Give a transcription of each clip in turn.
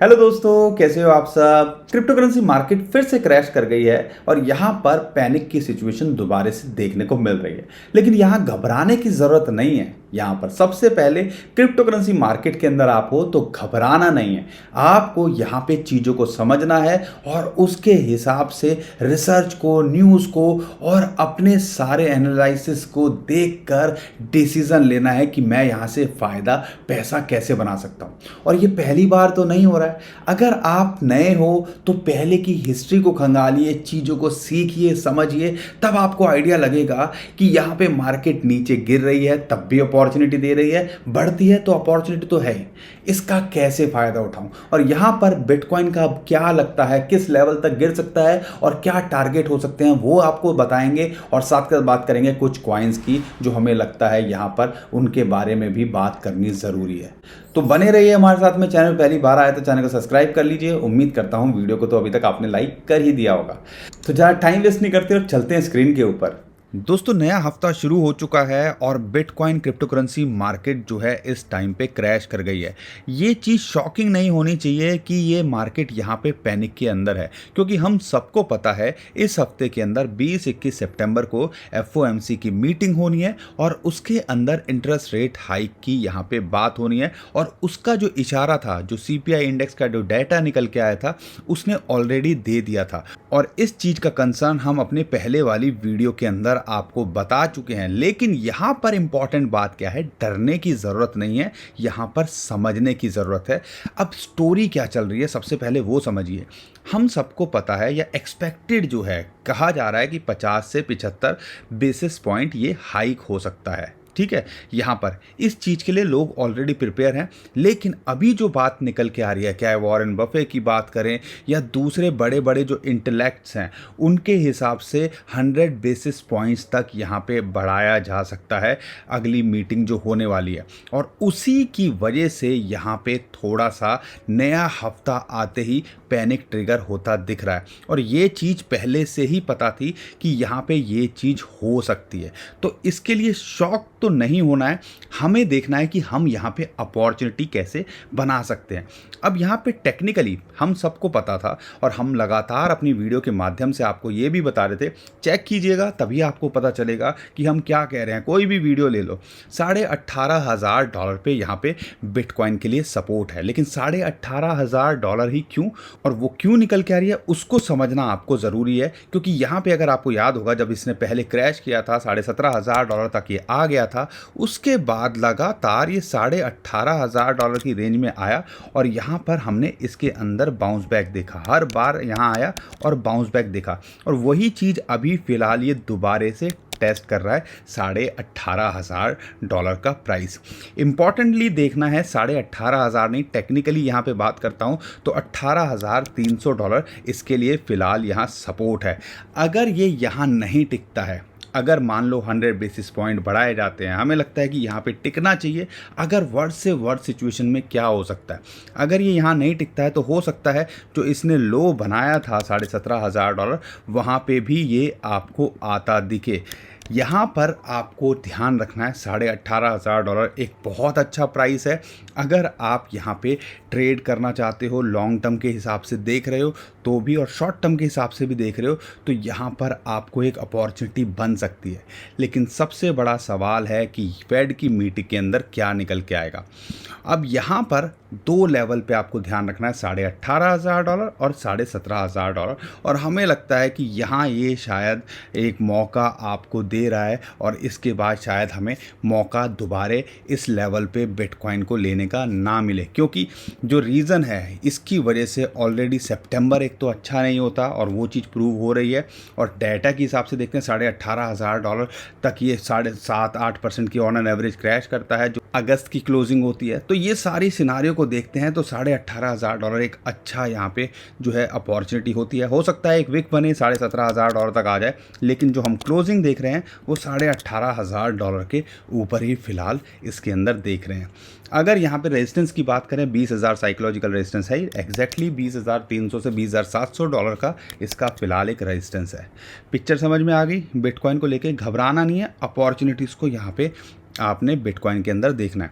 Hello दोस्तों, कैसे हो आप सब। क्रिप्टो करेंसी मार्केट फिर से क्रैश कर गई है और यहाँ पर पैनिक की सिचुएशन दोबारा से देखने को मिल रही है। लेकिन यहाँ घबराने की ज़रूरत नहीं है। यहाँ पर सबसे पहले क्रिप्टो करेंसी मार्केट के अंदर आप हो तो घबराना नहीं है। आपको यहाँ पे चीज़ों को समझना है और उसके हिसाब से रिसर्च को, न्यूज़ को और अपने सारे एनालिसिस को देखकर डिसीजन लेना है कि मैं यहाँ से फ़ायदा पैसा कैसे बना सकता हूँ। और ये पहली बार तो नहीं हो रहा है। अगर आप नए हो तो पहले की हिस्ट्री को खंगालिए, चीज़ों को सीखिए, समझिए, तब आपको आइडिया लगेगा कि यहाँ पे मार्केट नीचे गिर रही है तब भी अपॉर्चुनिटी दे रही है, बढ़ती है तो अपॉर्चुनिटी तो है ही। इसका कैसे फ़ायदा उठाऊं और यहाँ पर बिटकॉइन का अब क्या लगता है, किस लेवल तक गिर सकता है और क्या टारगेट हो सकते हैं, वो आपको बताएंगे। और साथ के साथ बात करेंगे कुछ कॉइन्स की जो हमें लगता है यहाँ पर उनके बारे में भी बात करनी ज़रूरी है। तो बने रहिए हमारे साथ में। चैनल पहली बार आए तो चैनल को सब्सक्राइब कर लीजिए। उम्मीद करता हूँ वीडियो को तो अभी तक आपने लाइक कर ही दिया होगा। तो ज़्यादा टाइम वेस्ट नहीं करते और चलते हैं स्क्रीन के ऊपर। दोस्तों, नया हफ्ता शुरू हो चुका है और बिटकॉइन क्रिप्टो करेंसी मार्केट जो है इस टाइम पे क्रैश कर गई है। ये चीज़ शॉकिंग नहीं होनी चाहिए कि ये मार्केट यहाँ पे पैनिक के अंदर है, क्योंकि हम सबको पता है इस हफ्ते के अंदर 20-21 सितंबर को एफओएमसी की मीटिंग होनी है और उसके अंदर इंटरेस्ट रेट हाइक की यहाँ पे बात होनी है। और उसका जो इशारा था, जो सीपीआई इंडेक्स का जो डाटा निकल के आया था, उसने ऑलरेडी दे दिया था। और इस चीज़ का कंसर्न हम अपने पहले वाली वीडियो के अंदर आपको बता चुके हैं। लेकिन यहाँ पर इंपॉर्टेंट बात क्या है, डरने की ज़रूरत नहीं है, यहाँ पर समझने की ज़रूरत है। अब स्टोरी क्या चल रही है सबसे पहले वो समझिए। हम सबको पता है या एक्सपेक्टेड जो है, कहा जा रहा है कि 50 से 75 बेसिस पॉइंट ये हाइक हो सकता है। ठीक है, यहाँ पर इस चीज़ के लिए लोग ऑलरेडी प्रिपेयर हैं। लेकिन अभी जो बात निकल के आ रही है, क्या वॉरेन बफे की बात करें या दूसरे बड़े बड़े जो इंटेलेक्ट्स हैं, उनके हिसाब से 100 बेसिस पॉइंट्स तक यहाँ पे बढ़ाया जा सकता है अगली मीटिंग जो होने वाली है। और उसी की वजह से यहाँ पे थोड़ा सा नया हफ्ता आते ही पैनिक ट्रिगर होता दिख रहा है। और ये चीज़ पहले से ही पता थी कि यहाँ पे ये चीज़ हो सकती है। तो इसके लिए शॉक तो नहीं होना है, हमें देखना है कि हम यहाँ पे अपॉर्चुनिटी कैसे बना सकते हैं। अब यहाँ पे टेक्निकली हम सबको पता था और हम लगातार अपनी वीडियो के माध्यम से आपको ये भी बता रहे थे, चेक कीजिएगा तभी आपको पता चलेगा कि हम क्या कह रहे हैं। कोई भी वीडियो ले लो, $18,500 पे यहाँ पे बिटकॉइन के लिए सपोर्ट है। लेकिन $18,500 ही क्यों, और वो क्यों निकल के आ रही है, उसको समझना आपको ज़रूरी है। क्योंकि यहाँ पे अगर आपको याद होगा, जब इसने पहले क्रैश किया था $17,500 तक ये आ गया था, उसके बाद लगातार ये $18,500 की रेंज में आया और यहाँ पर हमने इसके अंदर बाउंस बैक देखा। हर बार यहाँ आया और बाउंस बैक देखा, और वही चीज़ अभी फ़िलहाल ये दोबारे से टेस्ट कर रहा है $18,500 का प्राइस। इंपॉर्टेंटली देखना है, $18,500 नहीं, टेक्निकली यहाँ पे बात करता हूँ तो $18,300 इसके लिए फ़िलहाल यहाँ सपोर्ट है। अगर ये यहाँ नहीं टिकता है, अगर मान लो 100 बेसिस पॉइंट बढ़ाए जाते हैं, हमें लगता है कि यहाँ पे टिकना चाहिए। अगर वर्ड से वर्ड सिचुएशन में क्या हो सकता है, अगर ये यहाँ नहीं टिकता है तो हो सकता है जो इसने लो बनाया था $17,500, वहाँ पे भी ये आपको आता दिखे। यहाँ पर आपको ध्यान रखना है, $18,500 एक बहुत अच्छा प्राइस है। अगर आप यहाँ पे ट्रेड करना चाहते हो, लॉन्ग टर्म के हिसाब से देख रहे हो तो भी, और शॉर्ट टर्म के हिसाब से भी देख रहे हो, तो यहाँ पर आपको एक अपॉर्चुनिटी बन सकती है। लेकिन सबसे बड़ा सवाल है कि फेड की मीटिंग के अंदर क्या निकल के आएगा। अब यहाँ पर दो लेवल पे आपको ध्यान रखना है, $18,500 और $17,500। और हमें लगता है कि यहाँ ये शायद एक मौका आपको दे रहा है और इसके बाद शायद हमें मौका दोबारे इस लेवल पे बिटकॉइन को लेने का ना मिले। क्योंकि जो रीज़न है, इसकी वजह से ऑलरेडी सितंबर एक तो अच्छा नहीं होता और वो चीज़ प्रूव हो रही है। और डाटा के हिसाब से देखते हैं $18,500 तक ये 7.5-8% की ऑन एन एवरेज क्रैश करता है जो अगस्त की क्लोजिंग होती है। तो ये सारी सिनारियों को देखते हैं तो $18,500 एक अच्छा यहाँ पे जो है अपॉर्चुनिटी होती है। हो सकता है एक विक बने $17,500 तक आ जाए, लेकिन जो हम क्लोजिंग देख रहे हैं वो $18,500 के ऊपर ही फ़िलहाल इसके अंदर देख रहे हैं। अगर यहाँ पे रेजिस्टेंस की बात करें, 20,000 साइकोलॉजिकल रेजिस्टेंस है, एग्जैक्टली 20,300 से $20,700 का इसका फ़िलहाल एक रेजिस्टेंस है। पिक्चर समझ में आ गई। बिटकॉइन को लेके घबराना नहीं है, अपॉर्चुनिटीज़ को यहाँ पे आपने बिटकॉइन के अंदर देखना है।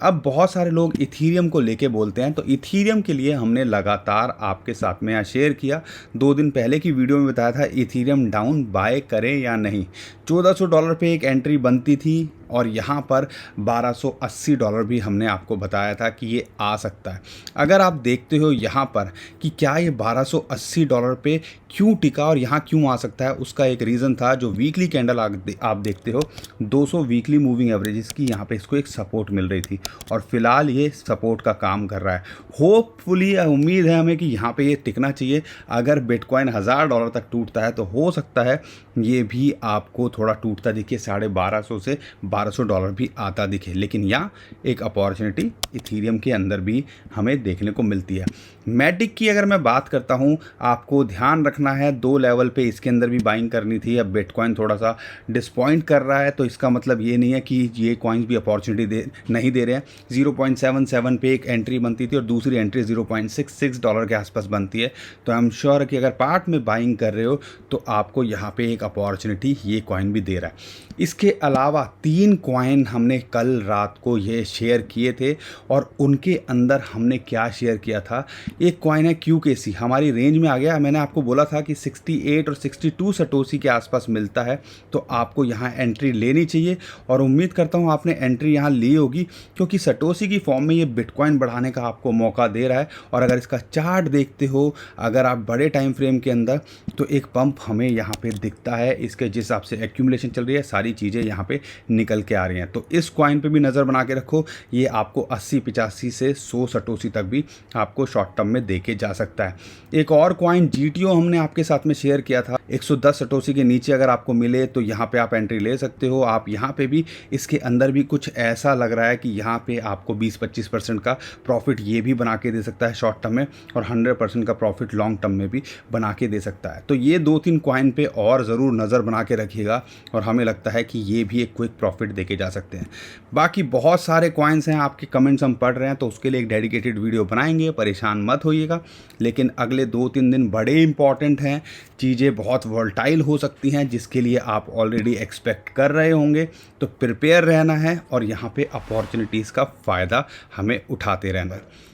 अब बहुत सारे लोग इथीरियम को लेके बोलते हैं, तो इथीरियम के लिए हमने लगातार आपके साथ में यहाँ शेयर किया। 2 दिन पहले की वीडियो में बताया था इथीरियम डाउन बाय करें या नहीं। $1400 पे एक एंट्री बनती थी और यहाँ पर $1280 भी हमने आपको बताया था कि ये आ सकता है। अगर आप देखते हो यहाँ पर कि क्या ये $1280 पे क्यों टिका और यहाँ क्यों आ सकता है, उसका एक रीज़न था। जो वीकली कैंडल आप देखते हो 200 वीकली मूविंग एवरेजेस की यहाँ पे इसको एक सपोर्ट मिल रही थी और फिलहाल ये सपोर्ट का काम कर रहा है। होपफुली उम्मीद है हमें कि यहाँ पे ये टिकना चाहिए। अगर बिटकॉइन $1000 तक टूटता है तो हो सकता है ये भी आपको थोड़ा टूटता दिखे, $1250 से $1200 भी आता दिखे। लेकिन यहाँ एक अपॉर्चुनिटी इथीरियम के अंदर भी हमें देखने को मिलती है। मैटिक की अगर मैं बात करता हूँ, आपको ध्यान रखना है 2 लेवल पे इसके अंदर भी बाइंग करनी थी। अब बिटकॉइन थोड़ा सा डिसपॉइंट कर रहा है, तो इसका मतलब ये नहीं है कि ये कॉइन्स भी अपॉर्चुनिटी नहीं दे रहे हैं। 0.77 पे एक एंट्री बनती थी और दूसरी एंट्री $0.66 के आसपास बनती है। तो आई एम श्योर कि अगर पार्ट में बाइंग कर रहे हो तो आपको यहाँ पे एक अपॉर्चुनिटी ये कॉइन भी दे रहा है। इसके अलावा 3 कॉइन हमने कल रात को ये शेयर किए थे और उनके अंदर हमने क्या शेयर किया था। एक कॉइन है QKC, हमारी रेंज में आ गया। मैंने आपको बोला था कि 68 और 62 सटोसी के आसपास मिलता है, तो आपको यहाँ एंट्री लेनी चाहिए और उम्मीद करता हूँ आपने एंट्री यहाँ ली होगी, क्योंकि सटोसी की फॉर्म में ये बिटकॉइन बढ़ाने का आपको मौका दे रहा है। और अगर इसका चार्ट देखते हो अगर आप बड़े टाइम फ्रेम के अंदर, तो एक पंप हमें यहाँ पे दिखता है। इसके जिस हिसाब से एक्यूमुलेशन चल रही है, सारी चीज़ें यहाँ पे निकल के आ रही हैं। तो इस कॉइन पे भी नज़र बना के रखो। ये आपको 80-85 से 100 सटोसी तक भी आपको शॉर्ट टर्म में देके जा सकता है। एक और कॉइन GTO हमने आपके साथ में शेयर किया था। 110 सटोसी के नीचे अगर आपको मिले तो यहाँ पे आप एंट्री ले सकते हो। आप यहाँ पे भी इसके अंदर भी कुछ ऐसा लग रहा है कि यहाँ पे आपको 20-25% का प्रॉफिट ये भी बना के दे सकता है शॉर्ट टर्म में, और 100% का प्रॉफिट लॉन्ग टर्म में भी बना के दे सकता है। तो ये 2-3 कॉइन पे और ज़रूर नज़र बना के रखिएगा और हमें लगता है कि ये भी एक क्विक प्रॉफिट देके जा सकते हैं। बाकी बहुत सारे कॉइन्स हैं, आपके कमेंट्स हम पढ़ रहे हैं, तो उसके लिए एक डेडिकेटेड वीडियो बनाएंगे, परेशान मत होइएगा। लेकिन अगले 2-3 दिन बड़े इंपॉर्टेंट हैं, चीज़ें बहुत वोलेटाइल हो सकती हैं, जिसके लिए आप ऑलरेडी एक्सपेक्ट कर रहे होंगे। तो प्रिपेयर रहना है और यहाँ पे अपॉर्चुनिटीज़ का फ़ायदा हमें उठाते रहना है।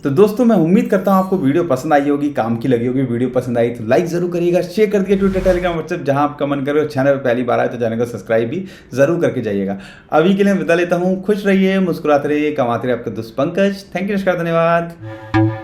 तो दोस्तों मैं उम्मीद करता हूँ आपको वीडियो पसंद आई होगी, काम की लगी होगी। वीडियो पसंद आई तो लाइक जरूर करिएगा, शेयर कर दिए ट्विटर, टेलीग्राम, व्हाट्सएप, जहाँ आप कमेंट करो। चैनल पर पहली बार आए तो चैनल को सब्सक्राइब भी जरूर करके जाइएगा। अभी के लिए विदा लेता हूँ। खुश रहिए, मुस्कुराते रहिए, कमाते रहिए। आपका दोस्त पंकज। थैंक यू, नमस्कार, धन्यवाद।